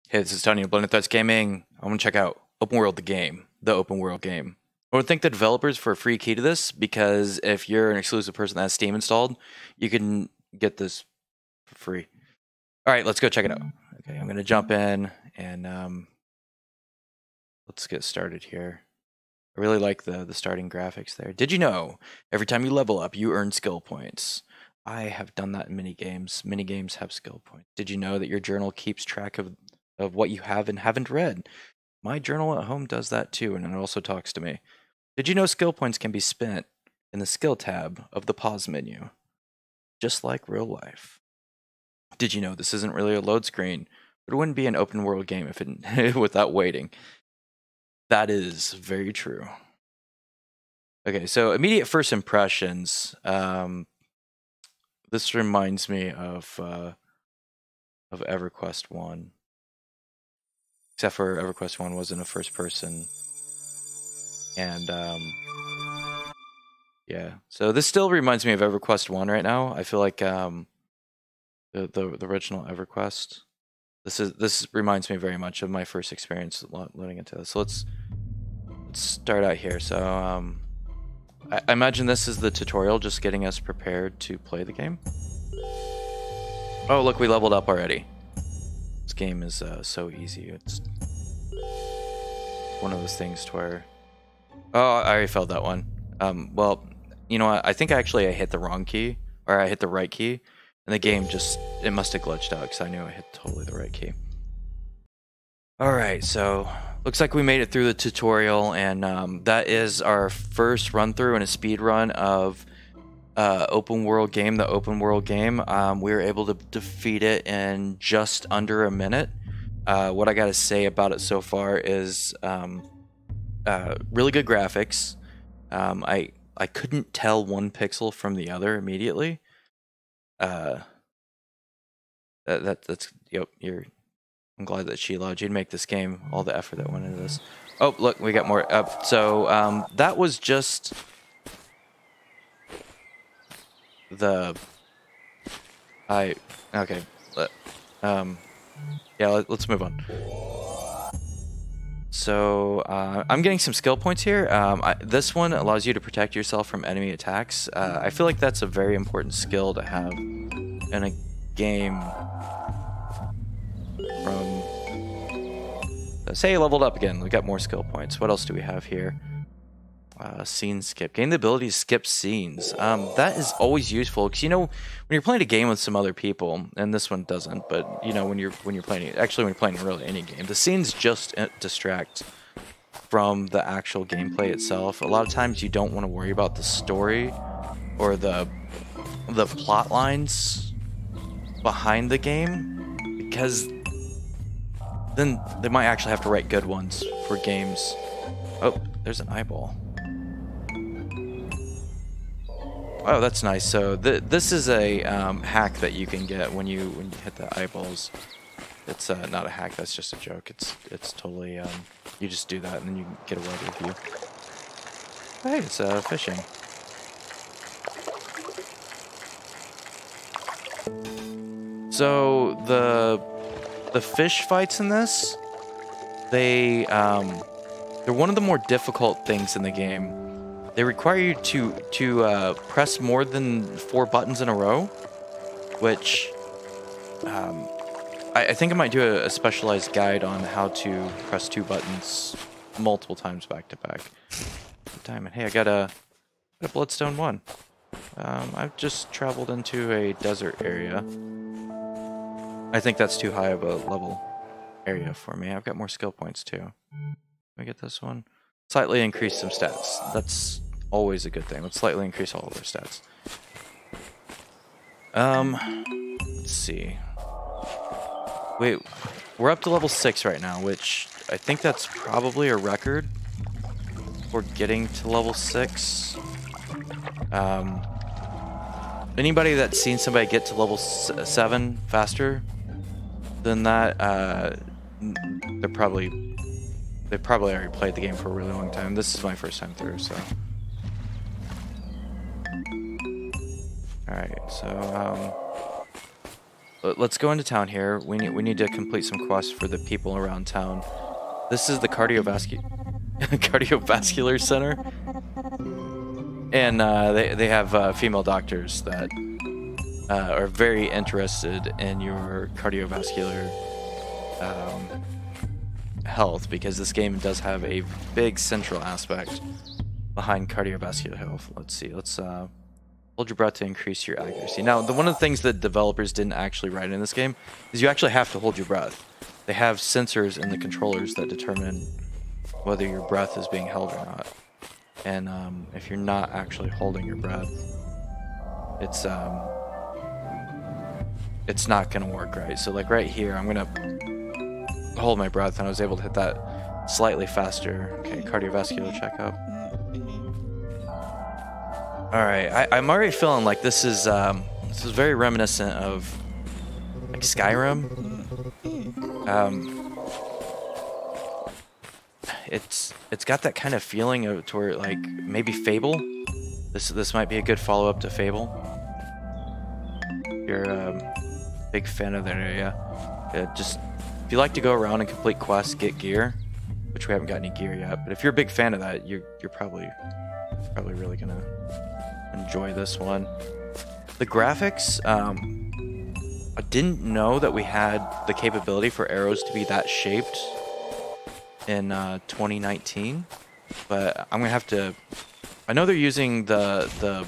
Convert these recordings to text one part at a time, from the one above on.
Hey, this is Tony of Blended Threads Gaming. I want to check out Open World, the Open World game. I would thank the developers for a free key to this, because if you're an exclusive person that has Steam installed, you can get this for free. All right, let's go check it out. Okay, I'm going to jump in and let's get started here. I really like the starting graphics there. Did you know every time you level up, you earn skill points? I have done that in many games. Many games have skill points. Did you know that your journal keeps track of what you have and haven't read? My journal at home does that too, and it also talks to me. Did you know skill points can be spent in the skill tab of the pause menu? Just like real life. Did you know this isn't really a load screen? It wouldn't be an open world game if it without waiting. That is very true. Okay, so immediate first impressions. This reminds me of EverQuest 1. Except for EverQuest 1 wasn't a first person. And yeah. So this still reminds me of EverQuest 1 right now. I feel like the original EverQuest. This reminds me very much of my first experience loading into this. So let's start out here. So I imagine this is the tutorial, just getting us prepared to play the game. Oh, look, we leveled up already. This game is so easy. It's one of those things to where... Oh, I already failed that one. Well, you know what? I think actually I hit the wrong key, or I hit the right key, and the game just, it must have glitched out because I knew I hit totally the right key. Alright, so looks like we made it through the tutorial, and that is our first run through and a speed run of open world game, the open world game. We were able to defeat it in just under a minute. What I gotta say about it so far is really good graphics. I couldn't tell one pixel from the other immediately. That's yep. I'm glad that she allowed you to make this game. All the effort that went into this. Oh, look, we got more. So that was just the. Okay. Yeah. Let's move on. So I'm getting some skill points here. This one allows you to protect yourself from enemy attacks. I feel like that's a very important skill to have in a game. From say leveled up again. We got more skill points. What else do we have here? Scene skip. Gain the ability to skip scenes. That is always useful because, you know, when you're playing a game with some other people, and this one doesn't, but you know, when you're playing when you're playing really any game, the scenes just distract from the actual gameplay itself. A lot of times you don't want to worry about the story or the plot lines behind the game, because then they might actually have to write good ones for games. Oh, there's an eyeball. Oh, that's nice. So this is a hack that you can get when you hit the eyeballs. It's not a hack. That's just a joke. It's totally you just do that and then you get a wider view. Oh, hey, it's fishing. So the fish fights in this, they're one of the more difficult things in the game. They require you to press more than 4 buttons in a row, which I think I might do a specialized guide on how to press 2 buttons multiple times back to back. Diamond. Hey, I got a Bloodstone 1. I've just traveled into a desert area. I think that's too high of a level area for me. I've got more skill points too. Can we get this one? Slightly increase some stats. That's always a good thing. Let's slightly increase all of their stats. Let's see. Wait, we're up to level 6 right now, which I think that's probably a record for getting to level 6. Anybody that's seen somebody get to level 7 faster than that, they probably already played the game for a really long time. This is my first time through, so. Alright, so let's go into town here. We need to complete some quests for the people around town. This is the cardiovascular center, and they have female doctors that are very interested in your cardiovascular health, because this game does have a big central aspect behind cardiovascular health. Let's see. Let's hold your breath to increase your accuracy. Now, one of the things that developers didn't actually write in this game is you actually have to hold your breath. They have sensors in the controllers that determine whether your breath is being held or not. And if you're not actually holding your breath, it's not gonna work right. So like right here, I'm gonna hold my breath, and I was able to hit that slightly faster. Okay, cardiovascular checkup. All right, I'm already feeling like this is very reminiscent of like Skyrim. It's got that kind of feeling of to where like maybe Fable. This might be a good follow up to Fable. You're a big fan of that area. Just if you like to go around and complete quests, get gear, which we haven't got any gear yet. But if you're a big fan of that, you're probably really gonna enjoy this one. The graphics, I didn't know that we had the capability for arrows to be that shaped in 2019, but I'm gonna have to. I know they're using the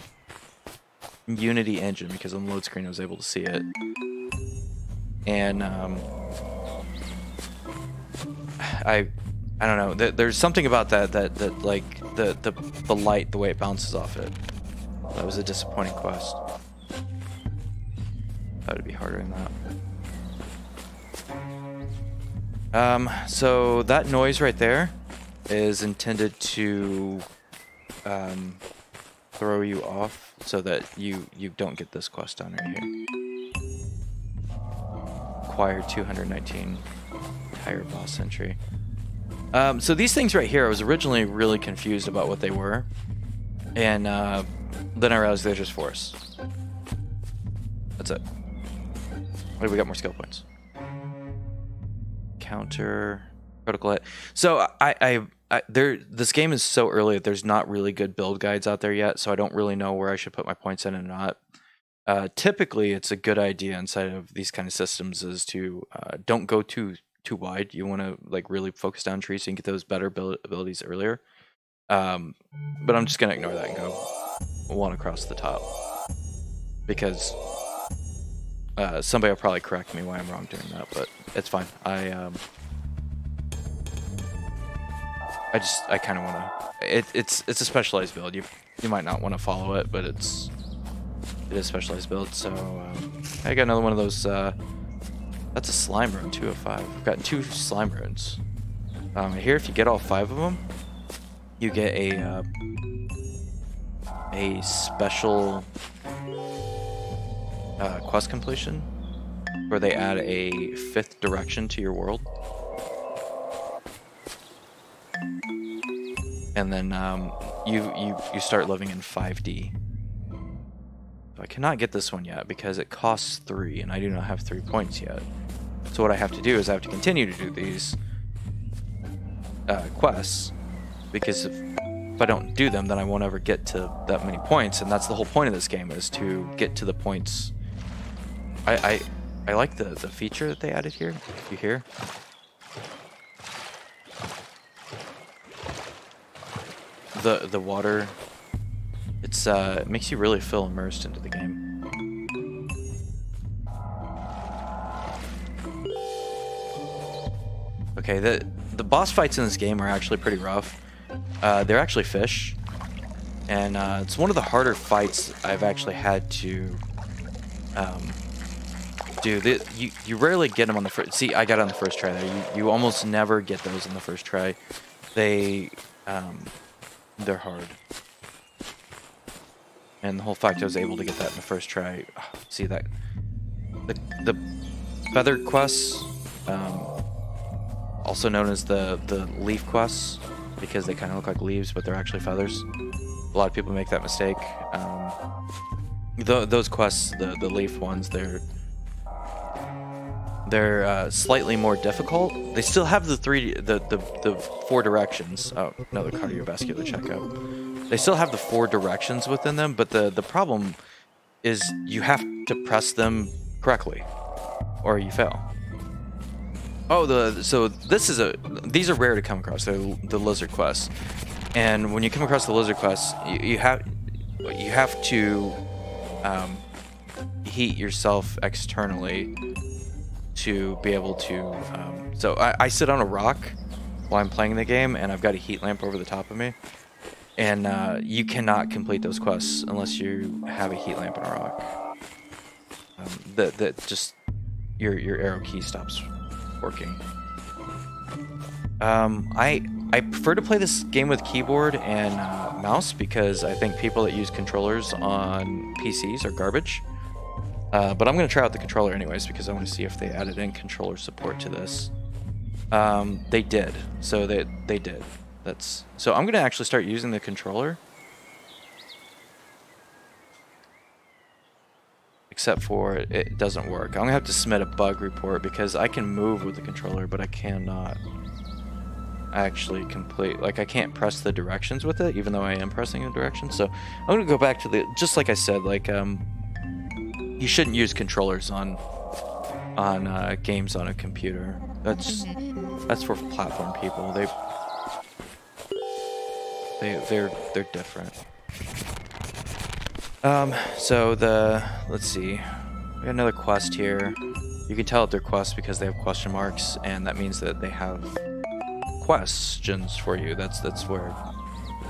Unity engine, because on the load screen I was able to see it, and I don't know. There's something about that like the light, the way it bounces off it. That was a disappointing quest. Thought it'd be harder than that. So that noise right there is intended to throw you off so that you don't get this quest done right here. Acquire 219 higher boss entry. So these things right here, I was originally really confused about what they were, and then I realized they're just forests. That's it. Wait, we got more skill points. Counter critical hit. So this game is so early that there's not really good build guides out there yet, so I don't really know where I should put my points in and not. Typically, it's a good idea inside of these kind of systems is to don't go too wide. You want to like really focus down trees so you can get those better abilities earlier. But I'm just gonna ignore that and go one across the top, because somebody will probably correct me why I'm wrong doing that, but it's fine. I kind of want to. It's a specialized build. You might not want to follow it, but it is a specialized build. So I got another one of those. That's a slime rune, 2 of 5. I've gotten 2 slime runes. Here, if you get all 5 of them, you get a special quest completion where they add a 5th direction to your world. And then you start living in 5D. I cannot get this one yet because it costs 3 and I do not have 3 points yet. So what I have to do is I have to continue to do these quests, because if I don't do them, then I won't ever get to that many points, and that's the whole point of this game, is to get to the points. I like the feature that they added here. If you hear. The water, it makes you really feel immersed into the game. Okay, the boss fights in this game are actually pretty rough. They're actually fish, and it's one of the harder fights I've actually had to do. You rarely get them on the first. See, I got it on the first try there. You almost never get those on the first try. They're hard. And the whole fact I was able to get that in the first try. See that? The feather quests, also known as the leaf quests, because they kind of look like leaves, but they're actually feathers. A lot of people make that mistake. Those quests, the leaf ones, they're They're slightly more difficult. They still have the four directions. Oh, another cardiovascular checkup. They still have the four directions within them, but the problem is you have to press them correctly, or you fail. Oh, so these are rare to come across. They're the lizard quests, and when you come across the lizard quests, you have to heat yourself externally to be able to. So I sit on a rock while I'm playing the game, and I've got a heat lamp over the top of me, and you cannot complete those quests unless you have a heat lamp on a rock. That just your arrow key stops working. I prefer to play this game with keyboard and mouse because I think people that use controllers on PCs are garbage. But I'm going to try out the controller anyways because I want to see if they added in controller support to this. They did. So they did. So I'm going to actually start using the controller. Except for it doesn't work. I'm going to have to submit a bug report because I can move with the controller, but I cannot actually complete, like I can't press the directions with it, even though I am pressing the directions. So I'm going to go back to just like I said, like you shouldn't use controllers on games on a computer. That's for platform people. They're different. So let's see. We got another quest here. You can tell that they're quests because they have question marks, and that means that they have questions for you. That's where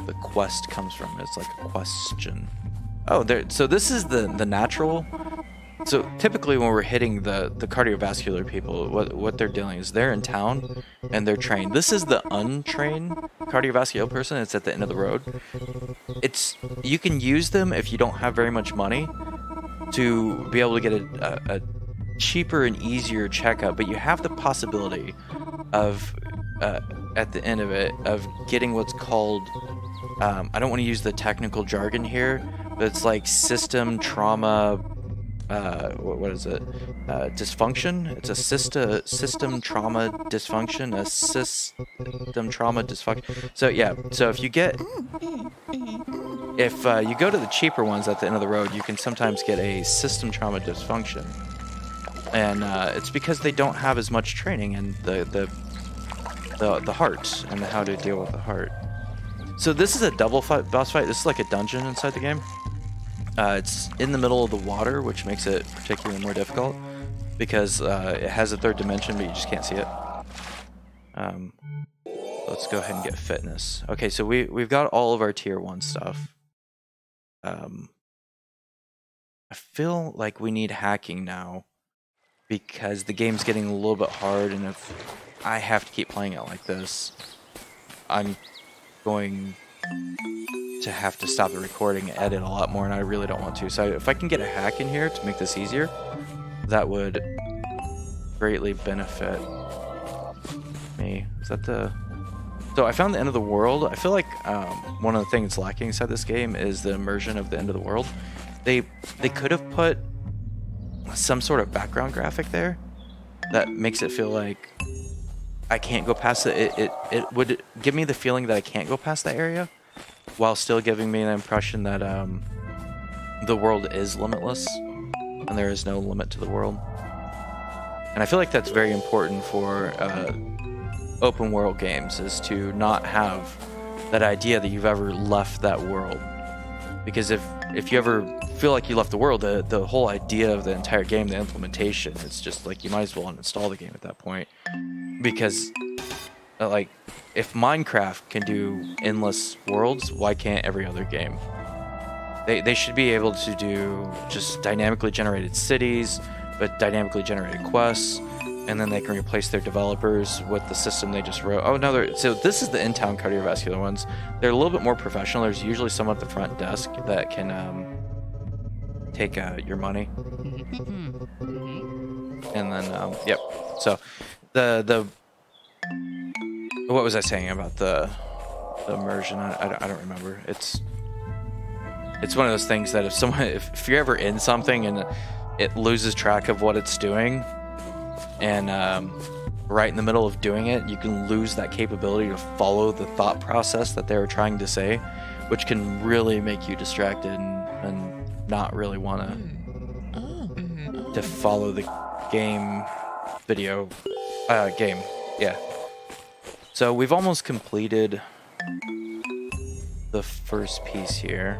the quest comes from. It's like a question. Oh, so this is the natural. So typically when we're hitting the cardiovascular people, what they're doing is they're in town and they're trained. This is the untrained cardiovascular person. It's at the end of the road. You can use them if you don't have very much money to be able to get a cheaper and easier checkup, but you have the possibility of at the end of it of getting what's called I don't want to use the technical jargon here, but it's like system trauma. What is it? Dysfunction. It's a system trauma dysfunction. A system trauma dysfunction. So yeah. So if you go to the cheaper ones at the end of the road, you can sometimes get a system trauma dysfunction, and it's because they don't have as much training in the heart and how to deal with the heart. So this is a double boss fight. This is like a dungeon inside the game. It's in the middle of the water, which makes it particularly more difficult because it has a third dimension, but you just can't see it. Let's go ahead and get fitness. Okay, so we've got all of our tier 1 stuff. I feel like we need hacking now because the game's getting a little bit hard, and if I have to keep playing it like this, I'm going to have to stop the recording and edit a lot more, and I really don't want to. So if I can get a hack in here to make this easier, that would greatly benefit me. Is that the... So I found the end of the world. I feel like one of the things lacking inside this game is the immersion of the end of the world. They could have put some sort of background graphic there that makes it feel like I can't go past it. It would give me the feeling that I can't go past that area, while still giving me an impression that the world is limitless and there is no limit to the world. And I feel like that's very important for open world games, is to not have that idea that you've ever left that world. Because if you ever feel like you left the world, the whole idea of the entire game, the implementation, it's just like you might as well uninstall the game at that point. Because like, if Minecraft can do endless worlds, why can't every other game? They should be able to do just dynamically generated cities, but dynamically generated quests, and then they can replace their developers with the system they just wrote. Oh no, so this is the in-town cardiovascular ones. They're a little bit more professional. There's usually someone at the front desk that can take your money. And then, yep. So what was I saying about the immersion? I don't remember. It's one of those things that if you're ever in something and it loses track of what it's doing, and right in the middle of doing it, you can lose that capability to follow the thought process that they were trying to say, which can really make you distracted and not really want to follow the game game. Yeah. So we've almost completed the first piece here.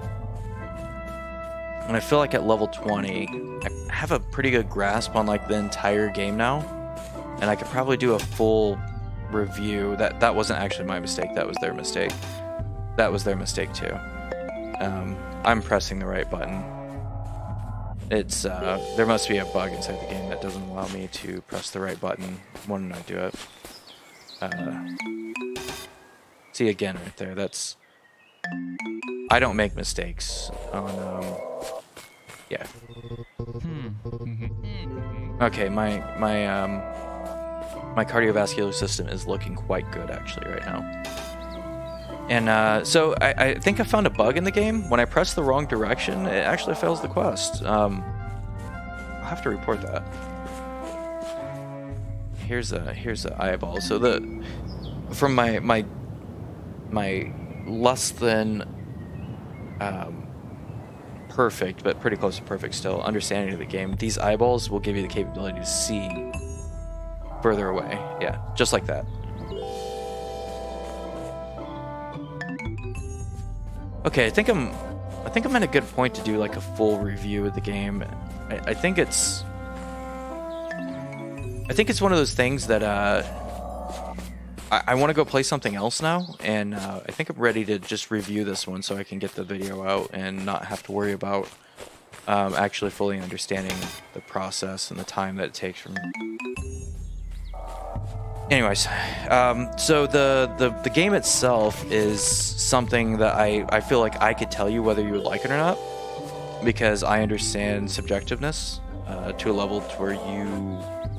And I feel like at level 20, I have a pretty good grasp on like the entire game now. And I could probably do a full review. That wasn't actually my mistake, that was their mistake. That was their mistake too. I'm pressing the right button. It's there must be a bug inside the game that doesn't allow me to press the right button when I do it. See again right there, that's... I don't make mistakes on, yeah. Okay, my cardiovascular system is looking quite good actually right now. And so I think I found a bug in the game. When I press the wrong direction, it actually fails the quest. I'll have to report that. Here's a eyeball. So from my less than perfect, but pretty close to perfect still, understanding of the game, these eyeballs will give you the capability to see further away. Yeah, just like that. Okay, I think I'm at a good point to do like a full review of the game. I think it's one of those things that I want to go play something else now, and I think I'm ready to just review this one so I can get the video out and not have to worry about actually fully understanding the process and the time that it takes from... Anyways, so the game itself is something that I feel like I could tell you whether you would like it or not, because I understand subjectiveness to a level to where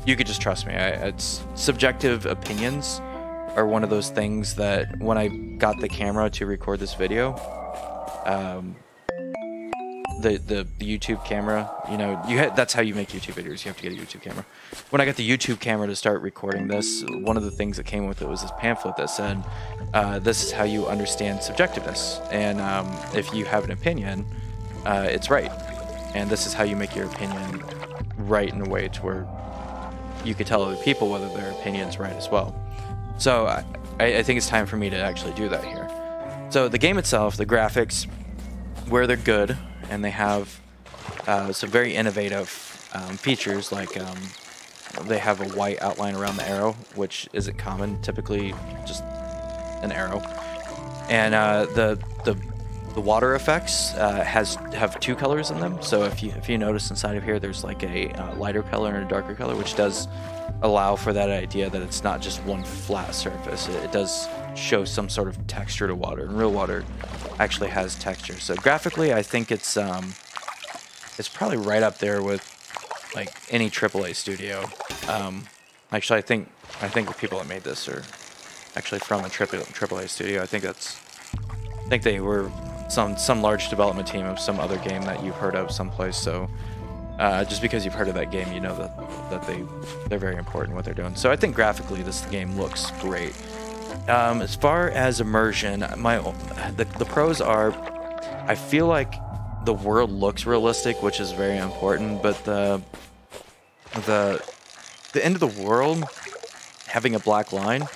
you could just trust me. It's subjective opinions are one of those things that when I got the camera to record this video, the YouTube camera, you know, that's how you make YouTube videos. You have to get a YouTube camera. When I got the YouTube camera to start recording this, one of the things that came with it was this pamphlet that said, this is how you understand subjectiveness. And if you have an opinion, it's right. And this is how you make your opinion right in a way to where you could tell other people whether their opinion's right as well. So I think it's time for me to actually do that here. So the game itself, the graphics, where they're good, and they have some very innovative features, like they have a white outline around the arrow, which isn't common, typically just an arrow. And the water effects have two colors in them. So if you notice inside of here, there's like a lighter color and a darker color, which does allow for that idea that it's not just one flat surface. It does show some sort of texture to water, and real water actually has texture. So graphically, I think it's probably right up there with like any AAA studio. Actually, I think the people that made this are actually from a AAA studio. I think they were some large development team of some other game that you've heard of someplace. So just because you've heard of that game, you know that they're very important what they're doing. So I think graphically this game looks great. As far as immersion, the pros are, I feel like the world looks realistic, which is very important, but the end of the world having a black line,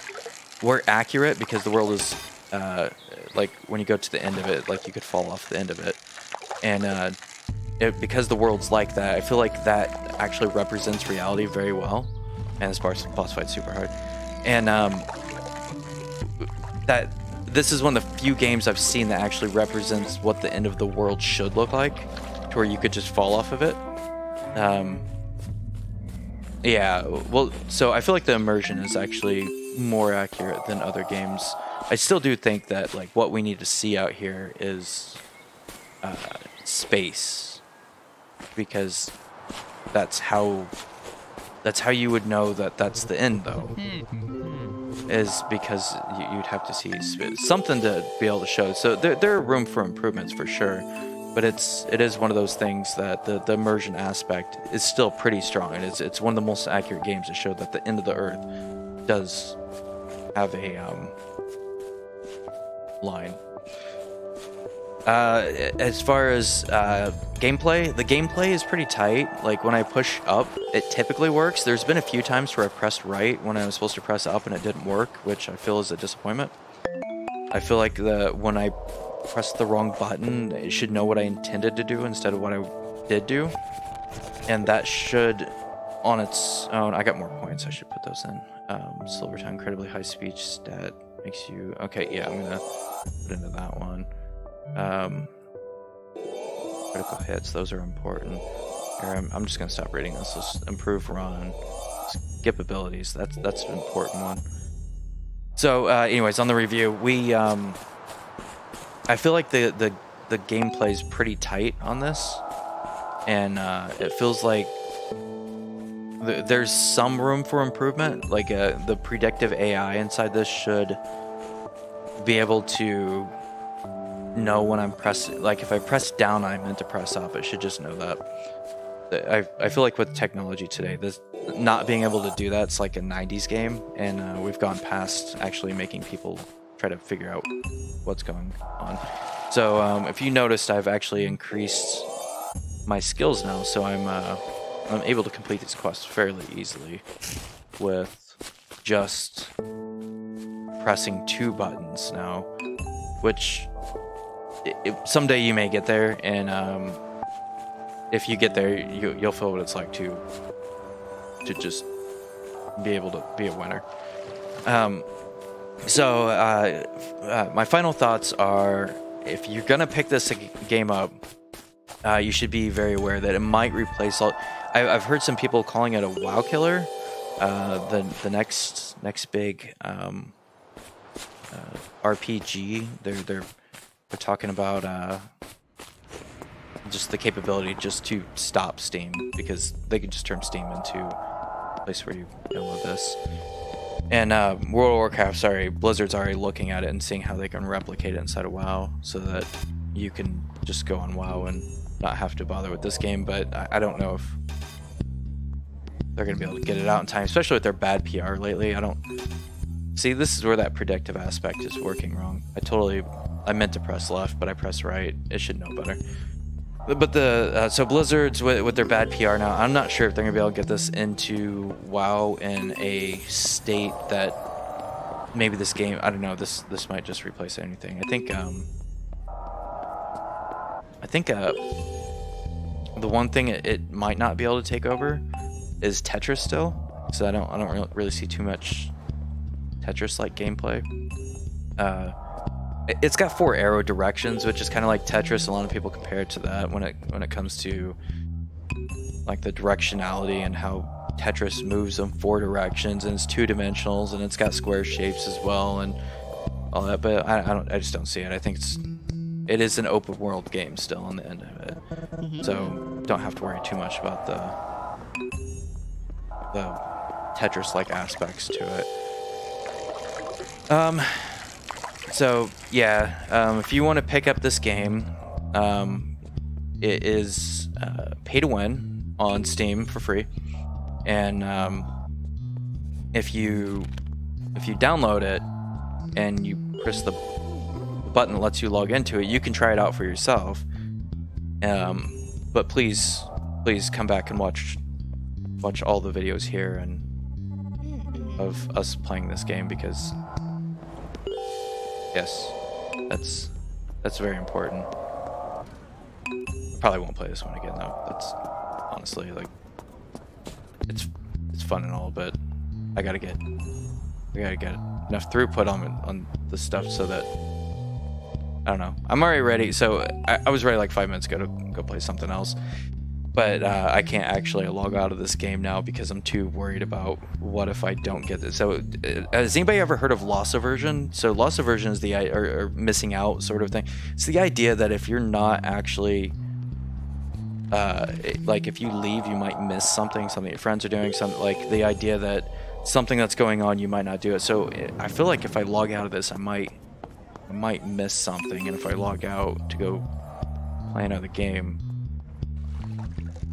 we're accurate because the world is like when you go to the end of it, like you could fall off the end of it, and because the world's like that, I feel like that actually represents reality very well. And this boss fight's super hard, and that this is one of the few games I've seen that actually represents what the end of the world should look like, to where you could just fall off of it. Yeah, well, so I feel like the immersion is actually more accurate than other games. I still do think that like what we need to see out here is space, because that's how you would know that that's the end, though, is because you'd have to see something to be able to show. So there are room for improvements for sure, but it is one of those things that the immersion aspect is still pretty strong, and it's one of the most accurate games to show that the end of the Earth does have a line. As far as gameplay, the gameplay is pretty tight. Like when I push up, it typically works. There's been a few times where I pressed right when I was supposed to press up and it didn't work, which I feel is a disappointment. I feel like when I pressed the wrong button, it should know what I intended to do instead of what I did do. And that should, on its own, I got more points, I should put those in. Silver time, incredibly high speech stat makes you, okay, yeah, I'm gonna put into that one. Critical hits, those are important. Here, I'm just gonna stop reading this. Let's improve run, skip abilities, that's an important one. So anyways, on the review, we I feel like the gameplay is pretty tight on this, and it feels like there's some room for improvement. Like the predictive AI inside this should be able to know when I'm pressing, like if I press down I meant to press up, it should just know that. I feel like with technology today, this not being able to do that's like a 90s game, and we've gone past actually making people try to figure out what's going on. So if you noticed, I've actually increased my skills now, so I'm able to complete these quests fairly easily with just pressing 2 buttons now, which someday you may get there, and if you get there, you'll feel what it's like to just be able to be a winner. So my final thoughts are, if you're gonna pick this game up, you should be very aware that it might replace all. I've heard some people calling it a WoW killer, the next big RPG. They're talking about just the capability just to stop Steam, because they could just turn Steam into a place where you download this. And World of Warcraft, sorry, Blizzard's already looking at it and seeing how they can replicate it inside of WoW, so that you can just go on WoW and not have to bother with this game. But I don't know if they're going to be able to get it out in time, especially with their bad PR lately. I don't see, this is where that predictive aspect is working wrong. I meant to press left, but I pressed right. It should know better. But so Blizzard's with their bad PR now, I'm not sure if they're gonna be able to get this into WoW in a state that maybe this game, I don't know, this might just replace anything. I think the one thing it might not be able to take over is Tetris still, so I don't really see too much Tetris-like gameplay. It's got 4 arrow directions, which is kind of like Tetris. A lot of people compare it to that when it comes to like the directionality and how Tetris moves in 4 directions, and it's 2-dimensionals, and it's got square shapes as well and all that. But I just don't see it. I think it is an open world game still on the end of it, so don't have to worry too much about the Tetris-like aspects to it. So yeah, if you want to pick up this game, it is pay to win on Steam for free, and if you download it and you press the button that lets you log into it, you can try it out for yourself. But please come back and watch all the videos here and of us playing this game, because yes, that's very important. Probably won't play this one again though. That's honestly, like, it's fun and all, but I gotta get enough throughput on the stuff so that, I don't know. I'm already ready. So I was ready like 5 minutes ago to go play something else, but I can't actually log out of this game now because I'm too worried about what if I don't get this. So has anybody ever heard of loss aversion? So loss aversion is the or missing out sort of thing. It's the idea that if you're not actually like if you leave, you might miss something your friends are doing, something like the idea that something that's going on, you might not do it. So I feel like if I log out of this, I might miss something, and if I log out to go play another game,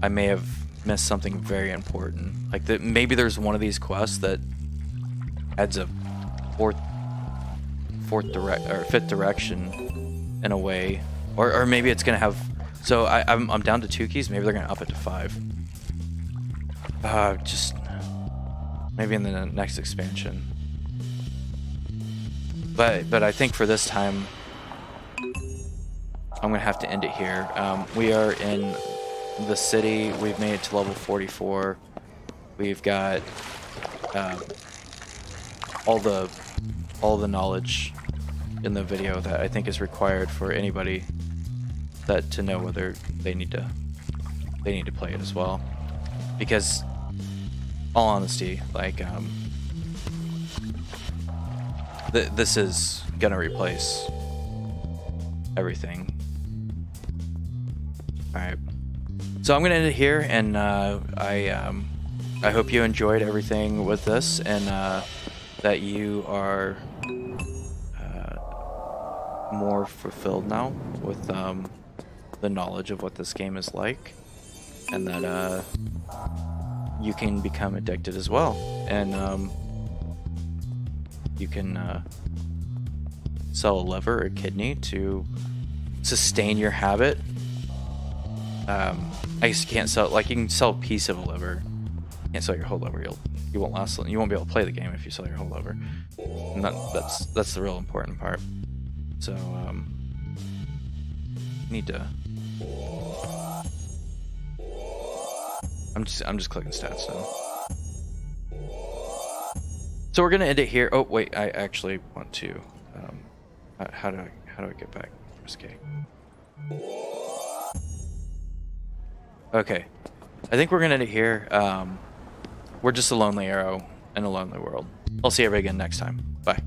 I may have missed something very important. Like that, maybe there's one of these quests that adds a fifth direction in a way, or maybe it's gonna have. So I'm down to 2 keys. Maybe they're gonna up it to 5. Just maybe in the next expansion. But I think for this time, I'm gonna have to end it here. We are in the city. We've made it to level 44. We've got all the knowledge in the video that I think is required for anybody that to know whether they need to play it as well. Because, all honesty, like this is gonna replace everything. All right, so I'm gonna end it here, and I hope you enjoyed everything with this, and that you are more fulfilled now with the knowledge of what this game is like, and that you can become addicted as well, and you can sell a liver or a kidney to sustain your habit. I guess you can't sell, like, you can sell a piece of a liver. You can't sell your whole liver. You won't last. You won't be able to play the game if you sell your whole liver. And that's the real important part. So need to. I'm just clicking stats now. So we're gonna end it here. Oh wait, I actually want to. How do I get back? Escape. Okay, I think we're gonna end it here. We're just a lonely arrow in a lonely world. I'll see everybody again next time. Bye.